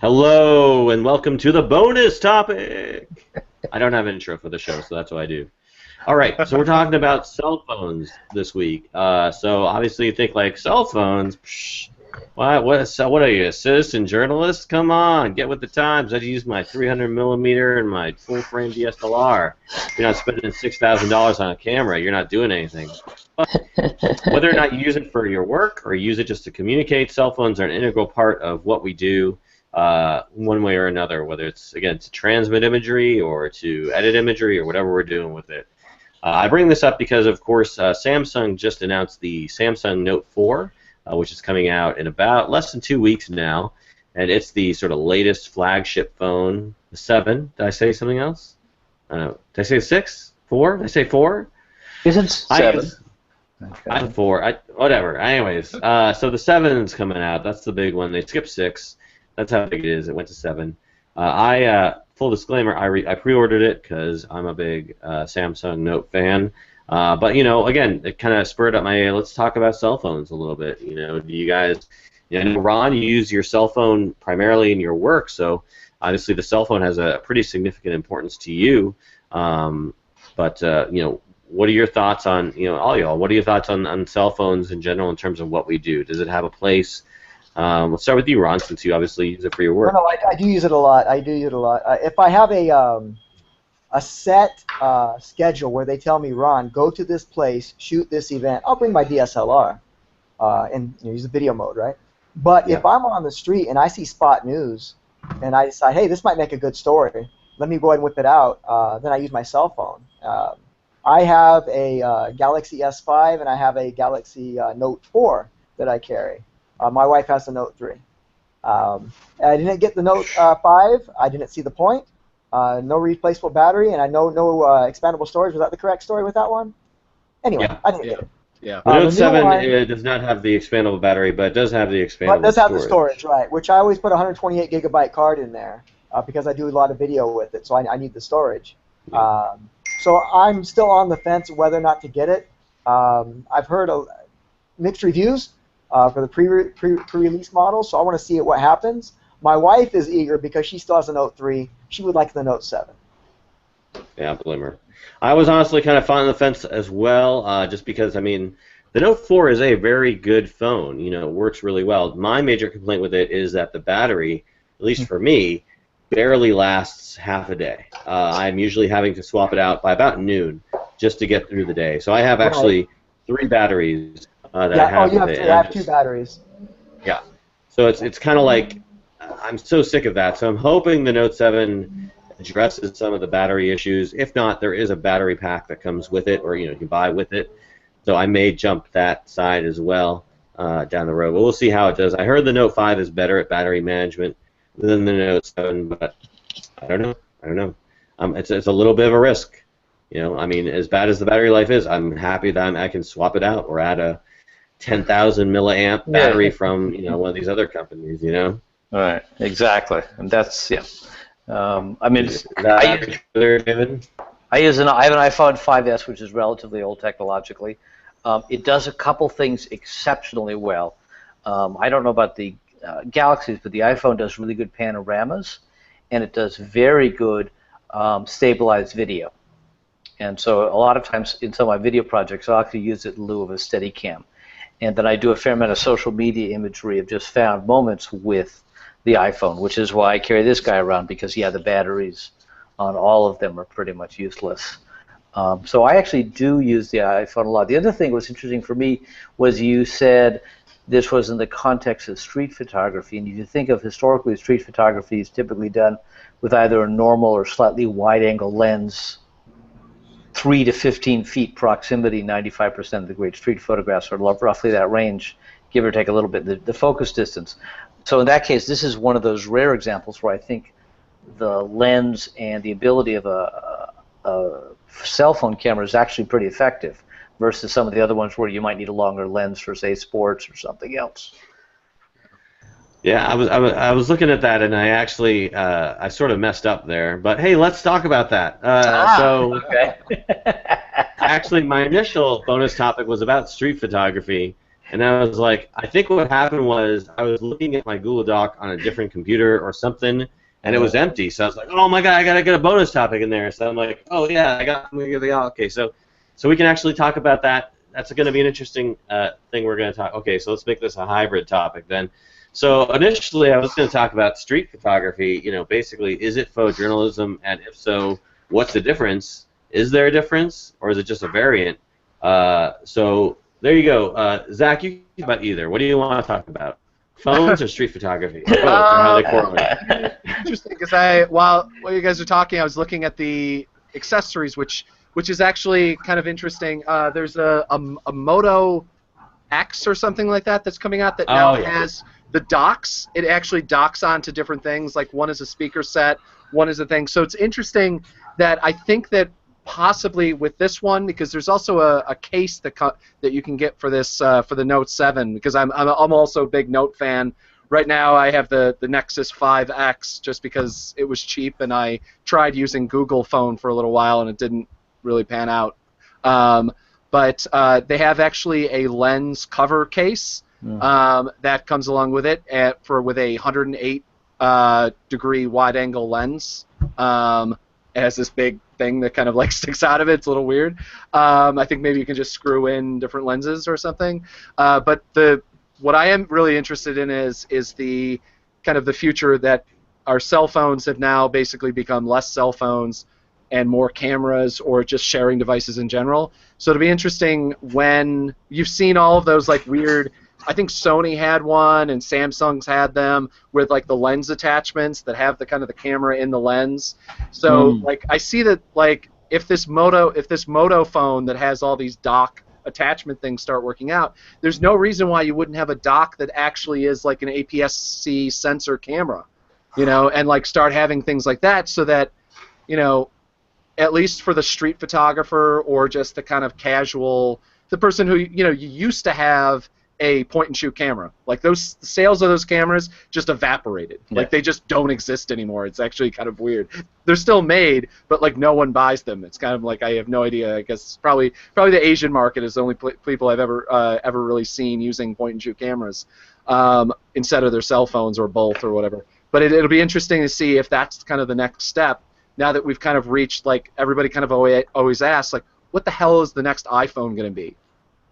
Hello and welcome to the bonus topic. I don't have an intro for the show, so that's what I do. All right, so we're talking about cell phones this week. So obviously you think like cell phones. Psh, what are you, a citizen journalist? Come on, get with the times. I use my 300 millimeter and my full frame DSLR. You're not spending $6,000 on a camera. You're not doing anything. Whether or not you use it for your work or use it just to communicate, cell phones are an integral part of what we do. One way or another, whether it's, again, to transmit imagery or to edit imagery or whatever we're doing with it. I bring this up because, of course, Samsung just announced the Samsung Note 4, which is coming out in about less than 2 weeks now, and it's the sort of latest flagship phone, the 7. Did I say something else? I don't know. Did I say 6? 4? Did I say 4? Isn't 7? I'm 4. Whatever. Anyways, so the 7's coming out. That's the big one. They skipped 6. That's how big it is. It went to 7. Full disclaimer, I pre-ordered it because I'm a big Samsung Note fan. But again, it kind of spurred up my. Let's talk about cell phones a little bit. Do you guys? Ron, you use your cell phone primarily in your work, so obviously the cell phone has a pretty significant importance to you. But what are your thoughts on all y'all? What are your thoughts on cell phones in general in terms of what we do? Does it have a place? Let's start with you, Ron, since you obviously use it for your work. No, I do use it a lot. If I have a set schedule where they tell me, Ron, go to this place, shoot this event, I'll bring my DSLR and use the video mode, right? But if I'm on the street and I see spot news and I decide, hey, this might make a good story, let me go ahead and whip it out, then I use my cell phone. I have a Galaxy S5 and I have a Galaxy Note 4 that I carry. My wife has the Note 3. I didn't get the Note 5. I didn't see the point. No replaceable battery, and I know no expandable storage. Was that the correct story with that one? Anyway, I didn't get it. Yeah. The Note 7 does not have the expandable battery, but it does have the expandable storage. But it does have the storage, right, which I always put a 128 gigabyte card in there because I do a lot of video with it, so I need the storage. So I'm still on the fence whether or not to get it. I've heard mixed reviews for the pre-release model, so I want to see what happens. My wife is eager because she still has a Note 3. She would like the Note 7. Yeah, blame her. I was honestly kind of on the fence as well, just because, I mean, the Note 4 is a very good phone. It works really well. My major complaint with it is that the battery, at least for me, barely lasts half a day. I'm usually having to swap it out by about noon just to get through the day. So I have actually 3 batteries that I have. You have 3. I have 2 batteries. Yeah. So it's kind of like, I'm so sick of that. So I'm hoping the Note 7 addresses some of the battery issues. If not, there is a battery pack that comes with it, or you can buy with it. So I may jump that side as well down the road. But we'll see how it does. I heard the Note 5 is better at battery management than the Note 7, but I don't know. It's a little bit of a risk. I mean, as bad as the battery life is, I'm happy that I can swap it out or add a 10,000 milliamp battery from one of these other companies. Right, exactly, and that's I mean, I have an iPhone 5S, which is relatively old technologically. It does a couple things exceptionally well. I don't know about the Galaxies, but the iPhone does really good panoramas, and it does very good stabilized video. And so a lot of times in some of my video projects, I'll actually use it in lieu of a Steadicam. And then I do a fair amount of social media imagery of just found moments with the iPhone, which is why I carry this guy around, because the batteries on all of them are pretty much useless. So I actually do use the iPhone a lot. The other thing that was interesting for me was you said this was in the context of street photography, and if you think of historically, street photography is typically done with either a normal or slightly wide-angle lens, 3 to 15 feet proximity. 95% of the great street photographs are roughly that range, give or take a little bit, the focus distance. So in that case, this is one of those rare examples where I think the lens and the ability of a cell phone camera is actually pretty effective versus some of the other ones where you might need a longer lens for, say, sports or something else. Yeah, I was looking at that, and I actually I sort of messed up there. But hey, let's talk about that. Okay. Actually, my initial bonus topic was about street photography, And I was like, I think what happened was I was looking at my Google Doc on a different computer or something, and it was empty. So I was like, oh my god, I gotta get a bonus topic in there. So I'm like, oh yeah, I'm gonna get the okay. So we can actually talk about that. That's going to be an interesting thing we're going to talk. Okay, so let's make this a hybrid topic then. So initially, I was going to talk about street photography. You know, basically, is it photojournalism, and if so, what's the difference? Is there a difference, or is it just a variant? So there you go. Zach, you can talk about either. What do you want to talk about? Phones or street photography? Or both, or how they correlate? Interesting, because while you guys are talking, I was looking at the accessories, which is actually kind of interesting. There's a Moto X or something like that that's coming out that now has the docks. It actually docks onto different things. Like one is a speaker set, one is a thing. So it's interesting that I think that possibly with this one, because there's also a case that you can get for this for the Note 7. Because I'm also a big Note fan. Right now I have the Nexus 5X just because it was cheap, and I tried using Google Phone for a little while and it didn't really pan out. But they have actually a lens cover case that comes along with it with a 108 degree wide angle lens. It has this big thing that kind of like sticks out of it. It's a little weird. I think maybe you can just screw in different lenses or something. But what I am really interested in is the kind of the future that our cell phones have now basically become less cell phones and more cameras or just sharing devices in general. So it'll be interesting when you've seen all of those like weird, I think Sony had one and Samsung's had them with like the lens attachments that have the kind of the camera in the lens. So like I see that like if this Moto phone that has all these dock attachment things start working out, there's no reason why you wouldn't have a dock that actually is like an APS-C sensor camera, you know, and like start having things like that so that, you know, at least for the street photographer or just the kind of casual, the person who, you know, you used to have a point-and-shoot camera. Like the sales of those cameras just evaporated. Yeah. Like they just don't exist anymore. It's actually kind of weird. They're still made, but like no one buys them. It's kind of like I have no idea. I guess probably the Asian market is the only people I've ever really seen using point-and-shoot cameras instead of their cell phones or both or whatever. But it'll be interesting to see if that's kind of the next step. Now that we've kind of reached, like, everybody kind of always asks, like, what the hell is the next iPhone going to be?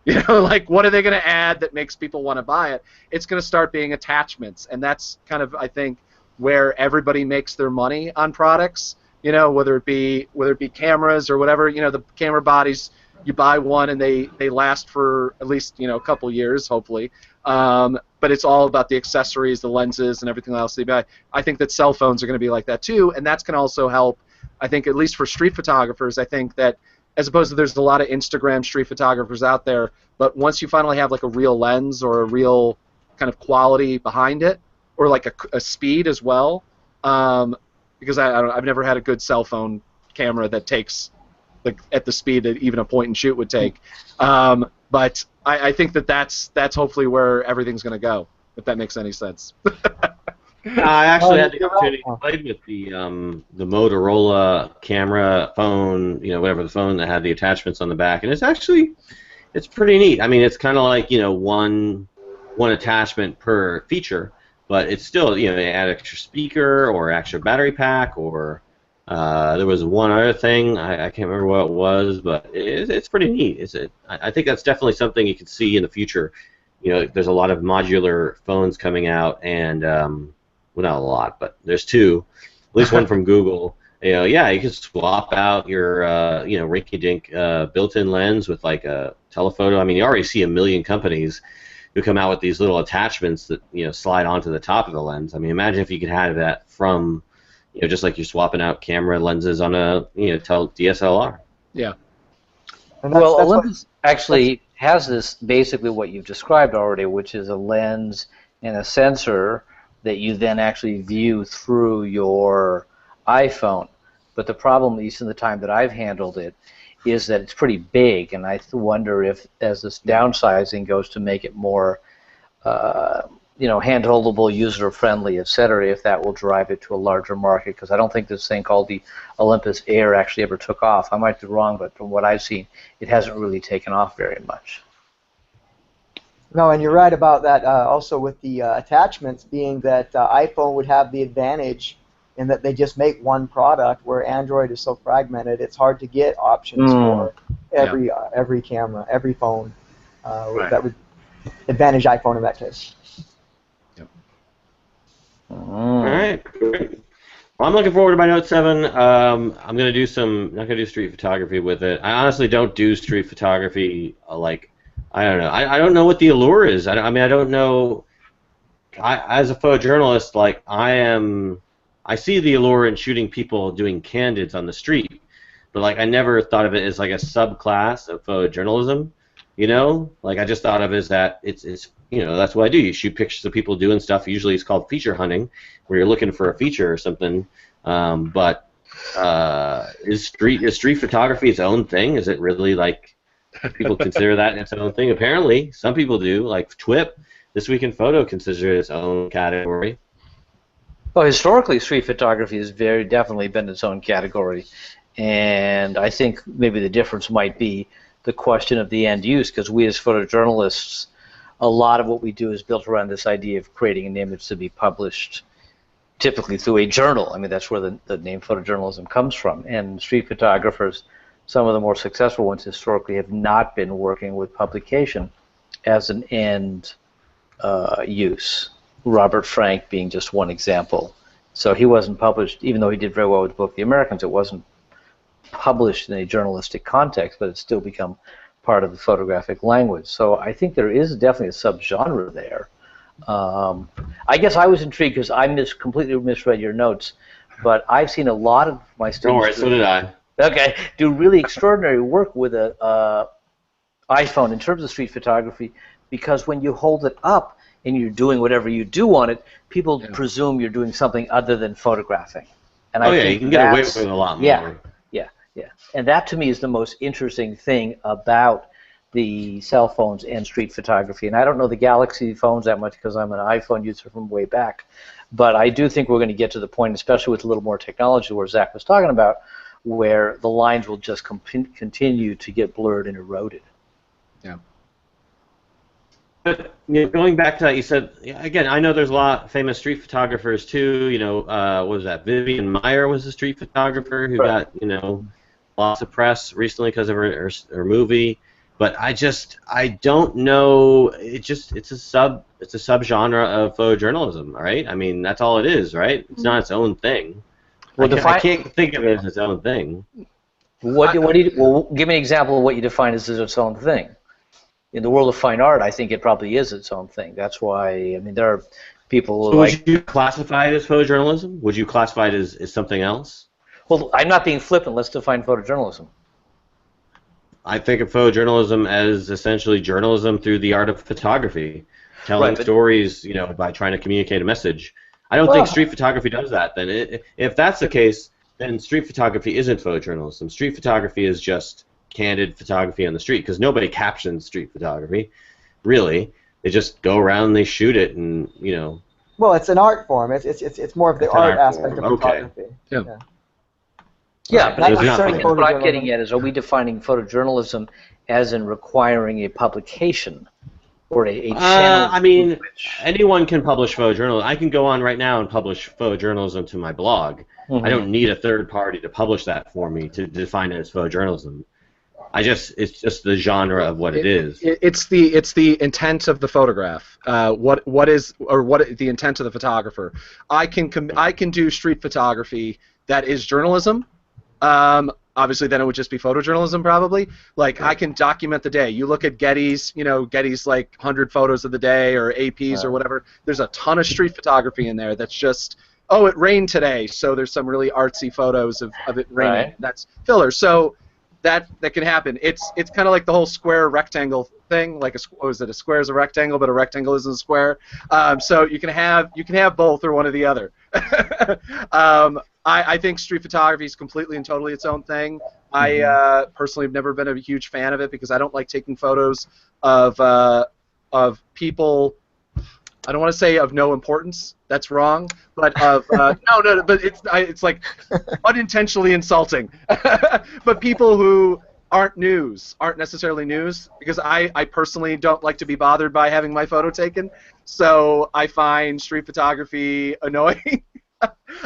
You know, like, what are they going to add that makes people want to buy it? It's going to start being attachments, and that's kind of, I think, where everybody makes their money on products, you know, whether it be cameras or whatever. You know, the camera bodies, you buy one and they last for at least, you know, a couple years, hopefully. But it's all about the accessories, the lenses, and everything else they buy. I think that cell phones are going to be like that too, and that's going to also help, I think, at least for street photographers. I think that as opposed to there's a lot of Instagram street photographers out there, but once you finally have like a real lens or a real kind of quality behind it, or like a speed as well, because I've never had a good cell phone camera that takes at the speed that even a point and shoot would take. But I think that's hopefully where everything's going to go, if that makes any sense. I actually had the opportunity to play with the Motorola camera phone, you know, whatever the phone that had the attachments on the back, and it's pretty neat. I mean, it's kind of like, you know, one attachment per feature, but it's still, you know, they add extra speaker or extra battery pack, or there was one other thing, I can't remember what it was, but it's pretty neat. I think that's definitely something you can see in the future. You know, there's a lot of modular phones coming out, and well, not a lot, but there's two, at least one from Google. You know, yeah, you can swap out your you know, rinky-dink built-in lens with like a telephoto. I mean, you already see a million companies who come out with these little attachments that, you know, slide onto the top of the lens. I mean, imagine if you could have that from, you know, just like you're swapping out camera lenses on a, you know, DSLR. Yeah. Well, Olympus actually has this, basically what you've described already, which is a lens and a sensor that you then actually view through your iPhone. But the problem, at least in the time that I've handled it, is that it's pretty big, and I wonder if, as this downsizing goes to make it more you know, hand-holdable, user-friendly, etc., if that will drive it to a larger market, because I don't think this thing called the Olympus Air actually ever took off. I might be wrong, but from what I've seen, it hasn't really taken off very much. No, and you're right about that. Also, with the attachments being that iPhone would have the advantage in that they just make one product, where Android is so fragmented, it's hard to get options for every camera, every phone. Right. That would advantage iPhone in that case. Yep. All right, great. Well, I'm looking forward to my Note 7. I'm gonna do not gonna do street photography with it. I honestly don't do street photography like. I don't know. I don't know what the allure is. I mean, I don't know. As a photojournalist, like I see the allure in shooting people doing candids on the street, but like I never thought of it as like a subclass of photojournalism. You know, like I just thought of it as that it's that's what I do. You shoot pictures of people doing stuff. Usually it's called feature hunting, where you're looking for a feature or something. But is street photography its own thing? Is it really like? People consider that its own thing. Apparently, some people do. Like TWIP, This Week in Photo, considers it its own category. Well, historically, street photography has very definitely been its own category, and I think maybe the difference might be the question of the end use, because we as photojournalists, a lot of what we do is built around this idea of creating an image to be published, typically through a journal. I mean, that's where the name photojournalism comes from, and street photographers, some of the more successful ones historically, have not been working with publication as an end use. Robert Frank being just one example. So he wasn't published, even though he did very well with the book The Americans, it wasn't published in a journalistic context, but it's still become part of the photographic language. So I think there is definitely a subgenre there. I guess I was intrigued because I completely misread your notes, but I've seen a lot of my students. Don't worry, so did I. Okay, do really extraordinary work with a iPhone in terms of street photography, because when you hold it up and you're doing whatever you do on it, people presume you're doing something other than photographing. And I think you can get away with it a lot more. Yeah. And that to me is the most interesting thing about the cell phones and street photography. And I don't know the Galaxy phones that much because I'm an iPhone user from way back. But I do think we're going to get to the point, especially with a little more technology, where Zach was talking about, where the lines will just continue to get blurred and eroded. Yeah. But going back to that, you said, again, I know there's a lot of famous street photographers too. What was that? Vivian Maier was a street photographer who got, lots of press recently because of her movie. But I don't know. It's a subgenre of photojournalism, right? I mean, that's all it is, right? It's not its own thing. Well, I can't think of it as its own thing. Well, give me an example of what you define as its own thing. In the world of fine art, I think it probably is its own thing. That's why, I mean, there are people who would you classify it as photojournalism? Would you classify it as something else? Well, I'm not being flippant. Let's define photojournalism. I think of photojournalism as essentially journalism through the art of photography, telling stories, by trying to communicate a message. I don't think street photography does that. Then, if that's the case, then street photography isn't photojournalism. Street photography is just candid photography on the street, because nobody captions street photography, really. They just go around, they shoot it, and Well, it's an art form. It's more of the art aspect of photography. Yeah, but what I'm getting at is, are we defining photojournalism as in requiring a publication or a channel? I mean, anyone can publish photojournalism. I can go on right now and publish photojournalism to my blog. I don't need a third party to publish that for me to define it as photojournalism. It's just the genre of what it is. It's the intent of the photograph. What the intent of the photographer. I can do street photography that is journalism. Obviously, then it would just be photojournalism, probably. Like, I can document the day. You look at Getty's, Getty's like 100 photos of the day, or AP's or whatever. There's a ton of street photography in there that's just, oh, it rained today, so there's some really artsy photos of it raining. Right. That's filler. So that can happen. It's kind of like the whole square rectangle thing. Like, a square is a rectangle, but a rectangle isn't a square. So you can have both or one or the other. I think street photography is completely and totally its own thing. I personally have never been a huge fan of it because I don't like taking photos of people. I don't want to say of no importance. That's wrong. But of no. But it's like unintentionally insulting. But people who aren't news, aren't necessarily news, because I personally don't like to be bothered by having my photo taken, so I find street photography annoying.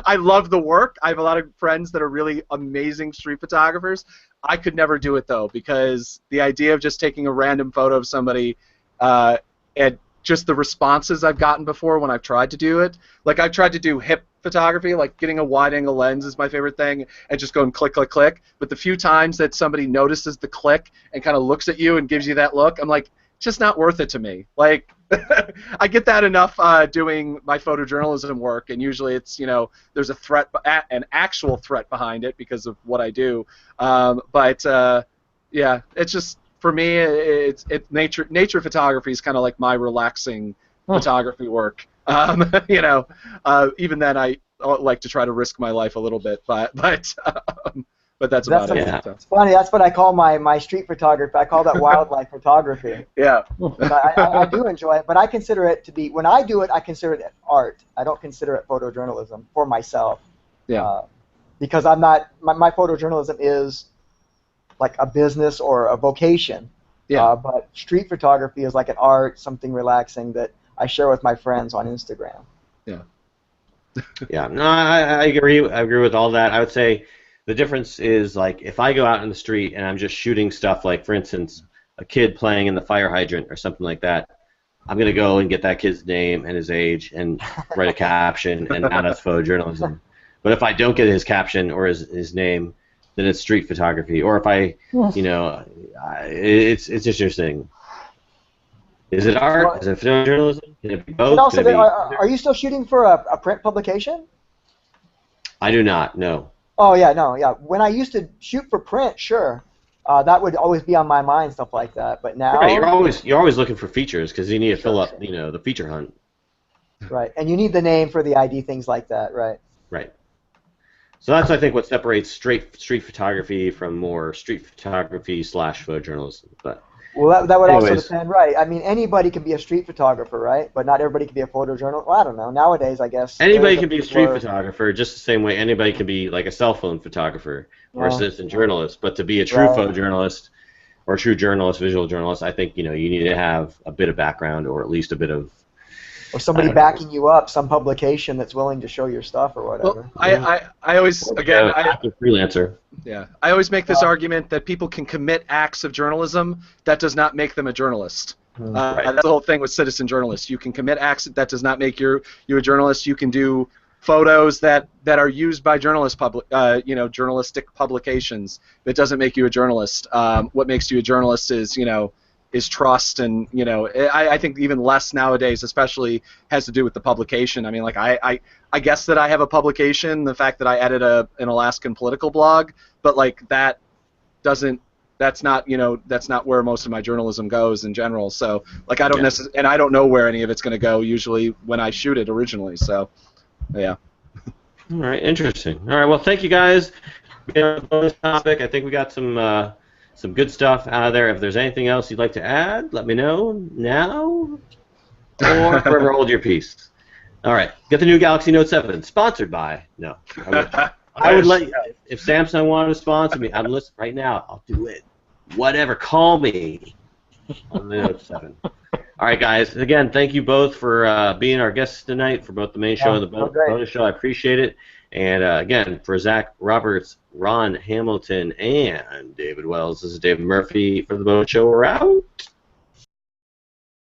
I love the work. I have a lot of friends that are really amazing street photographers. I could never do it, though, because the idea of just taking a random photo of somebody and just the responses I've gotten before when I've tried to do it. Like, I've tried to do hip photography, like getting a wide-angle lens is my favorite thing, and just going click, click, click. But the few times that somebody notices the click and kind of looks at you and gives you that look, I'm like, it's just not worth it to me. Like, I get that enough doing my photojournalism work, and usually it's, you know, there's a threat, an actual threat behind it because of what I do. Yeah, it's just, for me, it's nature photography is kind of like my relaxing photography work. You know, even then I like to try to risk my life a little bit, but that's about it. Yeah. It's funny. That's what I call my street photography. I call that wildlife photography. Yeah. I do enjoy it, but I consider it to be, when I do it, I consider it art. I don't consider it photojournalism for myself. Yeah. Because I'm not, my photojournalism is like a business or a vocation. Yeah. But street photography is like an art, something relaxing that I share with my friends on Instagram. Yeah. Yeah. No, I agree. I agree with all that. I would say the difference is, like, if I go out in the street and I'm just shooting stuff, like, for instance, a kid playing in the fire hydrant or something like that, I'm going to go and get that kid's name and his age and write a caption, and now that's photojournalism. But if I don't get his caption or his name, then it's street photography. Or if I, you know, it's interesting. Is it art? Is it photojournalism? Can it be both? And also, are you still shooting for a print publication? I do not, no. Oh, yeah, no, yeah. When I used to shoot for print, sure. That would always be on my mind, stuff like that. But now... Right, you're always looking for features because you need to fill up, you know, the feature hunt. Right, and you need the name for the ID, things like that, right? Right. So that's, I think, what separates street photography from more street photography / photojournalism. But well, that would anyways. also depend, right? I mean, anybody can be a street photographer, right? But not everybody can be a photojournalist. Well, I don't know. Nowadays, I guess anybody can be a street photographer, just the same way anybody can be like a cell phone photographer or a citizen journalist. But to be a true photojournalist or a true journalist, visual journalist, I think, you know, you need to have a bit of background or at least a bit of... Or somebody backing you up, some publication that's willing to show your stuff or whatever. Well, I always, again, active freelancer. Yeah, I always make this argument that people can commit acts of journalism. That does not make them a journalist. Right. That's the whole thing with citizen journalists. You can commit acts that does not make you a journalist. You can do photos that are used by journalistic publications. That doesn't make you a journalist. What makes you a journalist is, you know, is trust, and, you know, I think even less nowadays, especially, has to do with the publication. I mean, like, I guess that I have a publication, the fact that I edit an Alaskan political blog, but, like, that's not, you know, that's not where most of my journalism goes in general. So, like, I don't and I don't know where any of it's going to go usually when I shoot it originally. So, yeah. All right, interesting. All right, well, thank you guys. On this topic, I think we got some good stuff out of there. If there's anything else you'd like to add, let me know now, or forever hold your peace. All right, get the new Galaxy Note 7, sponsored by. No, I would let you. If Samsung wanted to sponsor me, I'd listen right now. I'll do it. Whatever, call me on the Note 7. All right, guys. Again, thank you both for being our guests tonight for both the main show and the bonus show. I appreciate it. And again, for Zach Roberts, Ron Hamilton, and David Wells, this is David Murphy for the bonus show. We're out.